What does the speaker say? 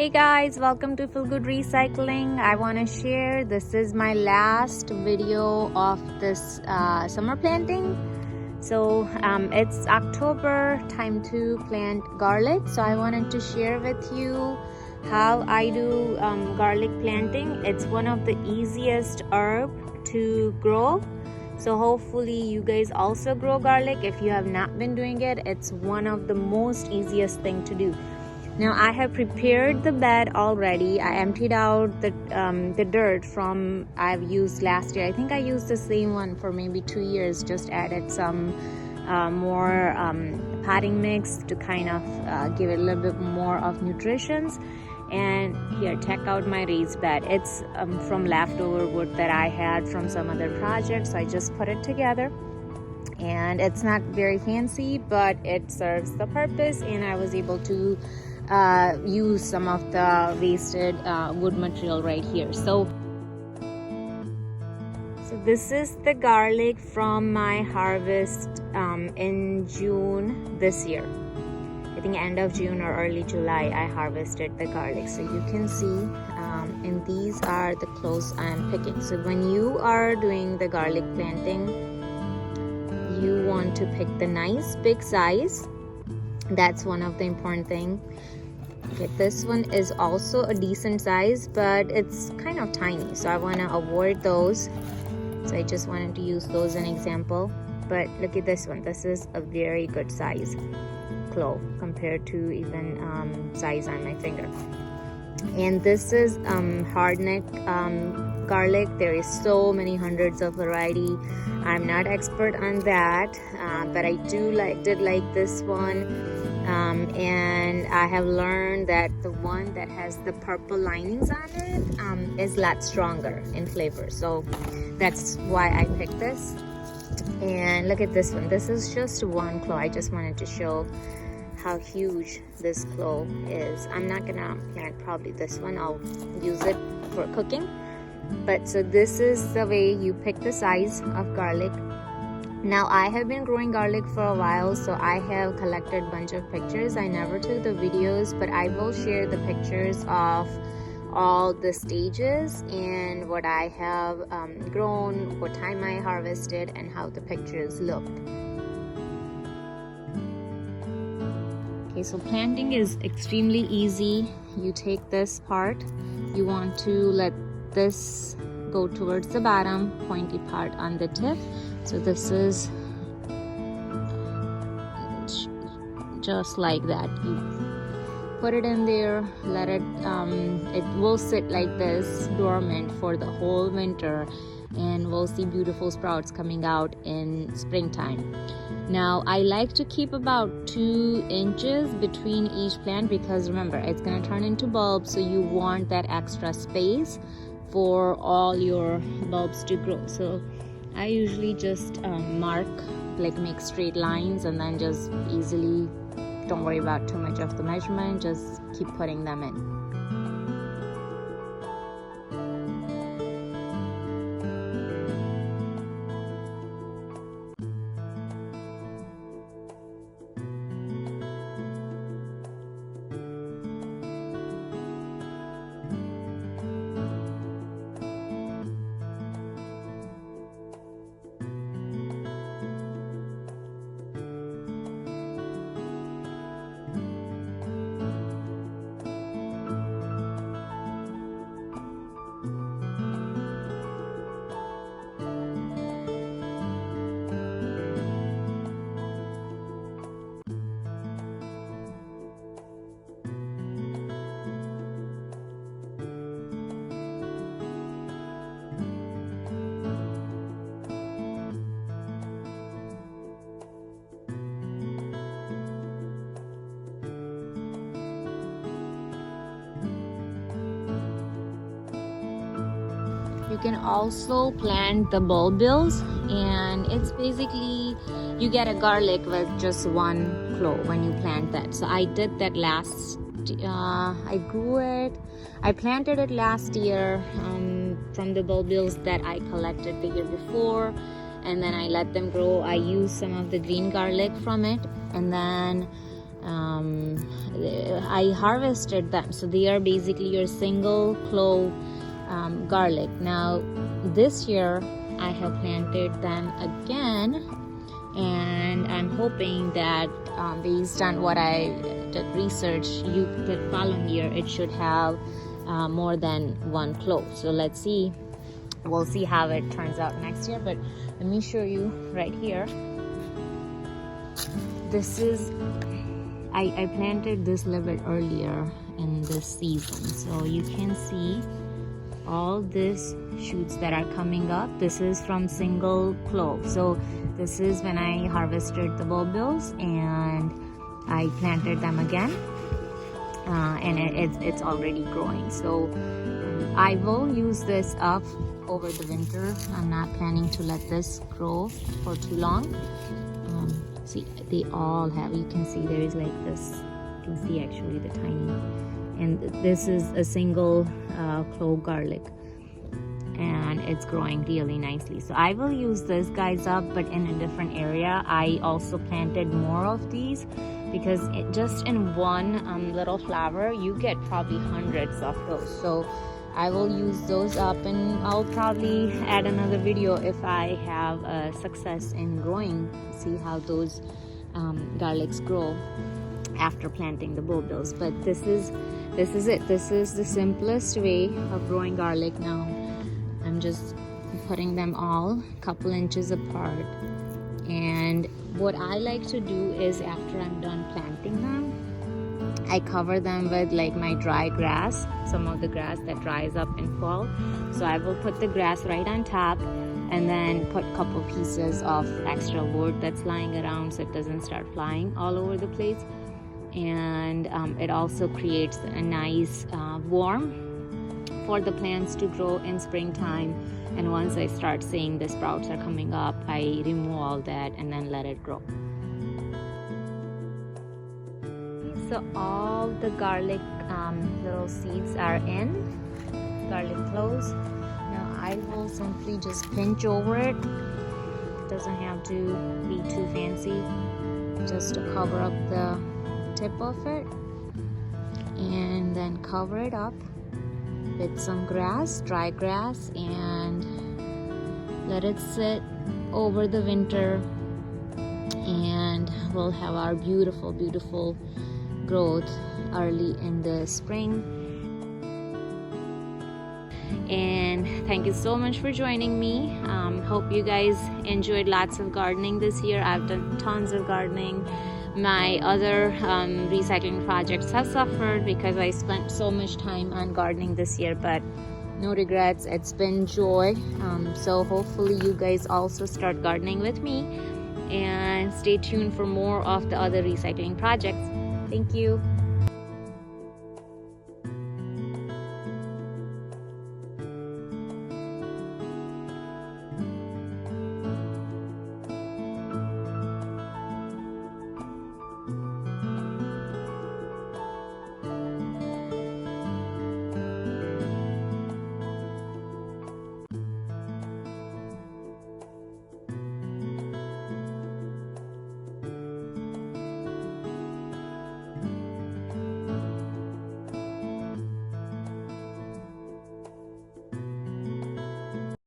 Hey guys, welcome to Feel Good Recycling. I want to share, this is my last video of this summer planting. So it's October, time to plant garlic. So I wanted to share with you how I do garlic planting. It's one of the easiest herb to grow. So hopefully you guys also grow garlic. If you have not been doing it, it's one of the most easiest thing to do. Now I have prepared the bed already. I emptied out the dirt from I've used last year. I think I used the same one for maybe 2 years. Just added some more potting mix to kind of give it a little bit more of nutrition. And here, check out my raised bed. It's from leftover wood that I had from some other project. So I just put it together. And it's not very fancy, but it serves the purpose. And I was able to use some of the wasted wood material right here. So this is the garlic from my harvest in June this year. I think end of June or early July I harvested the garlic. So you can see, and these are the cloves I'm picking. So when you are doing the garlic planting, you want to pick the nice big size. That's one of the important things. Okay, this one is also a decent size, but it's kind of tiny, so I want to avoid those. So I just wanted to use those as an example. But look at this one. This is a very good size clove compared to even size on my finger. And this is hardneck garlic. There is so many hundreds of variety. I'm not expert on that, but I did like this one. And I have learned that the one that has the purple linings on it is a lot stronger in flavor. So that's why I picked this. And look at this one. This is just one clove. I just wanted to show how huge this clove is. I'm not gonna plant probably this one. I'll use it for cooking. But so this is the way you pick the size of garlic. Now I have been growing garlic for a while, so I have collected a bunch of pictures. I never took the videos, but I will share the pictures of all the stages and what I have grown, what time I harvested, and how the pictures looked. Okay, so planting is extremely easy. You take this part, you want to let this go towards the bottom, pointy part on the tip. So this is just like that. You put it in there, let it, it will sit like this dormant for the whole winter, and we'll see beautiful sprouts coming out in springtime. Now I like to keep about 2 inches between each plant, because remember, it's going to turn into bulbs, so you want that extra space for all your bulbs to grow. So I usually just mark, like make straight lines, and then just easily, don't worry about too much of the measurement, just keep putting them in. You can also plant the bulbils, and it's basically you get a garlic with just one clove when you plant that. So I did that I planted it last year from the bulbils that I collected the year before, and then I let them grow. I used some of the green garlic from it, and then I harvested them, so they are basically your single clove garlic. Now this year I have planted them again, and I'm hoping that based on what I did research, the following year it should have more than one clove. So let's see, we'll see how it turns out next year. But let me show you right here. This is, I planted this a little bit earlier in this season, so you can see all these shoots that are coming up. This is from single clove. So this is when I harvested the bulbils and I planted them again, and it's already growing. So I will use this up over the winter. I'm not planning to let this grow for too long. See, they all have, you can see there is like this, you can see actually the tiny, and this is a single clove garlic, and it's growing really nicely. So I will use this guys up, but in a different area. I also planted more of these because just in one little flower you get probably hundreds of those. So I will use those up, and I'll probably add another video if I have success in growing, see how those garlics grow after planting the bulbils. But this is it. This is the simplest way of growing garlic. Now I'm just putting them all a couple inches apart, and what I like to do is after I'm done planting them, I cover them with like my dry grass, some of the grass that dries up in fall. So I will put the grass right on top and then put a couple pieces of extra wood that's lying around so it doesn't start flying all over the place. And it also creates a nice warm for the plants to grow in springtime. And once I start seeing the sprouts are coming up, I remove all that and then let it grow. So all the garlic little seeds are in, garlic cloves. Now I will simply just pinch over it. It doesn't have to be too fancy, just to cover up the tip of it, and then cover it up with some grass, dry grass, and let it sit over the winter, and we'll have our beautiful, beautiful growth early in the spring. And thank you so much for joining me. Hope you guys enjoyed lots of gardening this year. I've done tons of gardening. My other recycling projects have suffered because I spent so much time on gardening this year, but no regrets. It's been joy. So hopefully you guys also start gardening with me, and stay tuned for more of the other recycling projects. Thank you.